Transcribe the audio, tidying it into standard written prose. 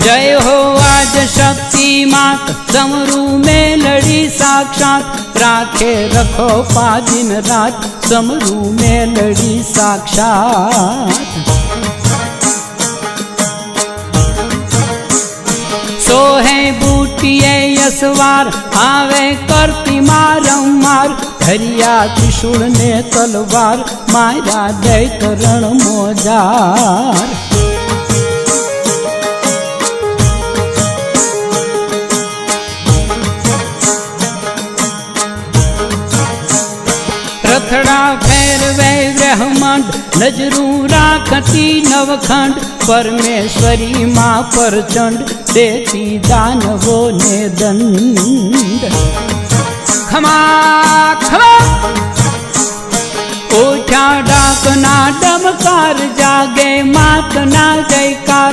जय हो आज शक्ति मात समरू में लड़ी साक्षात राखे रखो पा दिन रात समरू में लड़ी साक्षात सोहे बूटिये यसवार आवे करती मारंमार धरिया त्रिशूल ने तलवार मारा दैत रण मोजार रथड़ा फेरवे ब्रह्मांड नजरू राखती नवखंड परमेश्वरी माँ प्रचंड देती दानवों ने दंड खमा खमा उठा डाकना डमकार जागे मात ना जयकार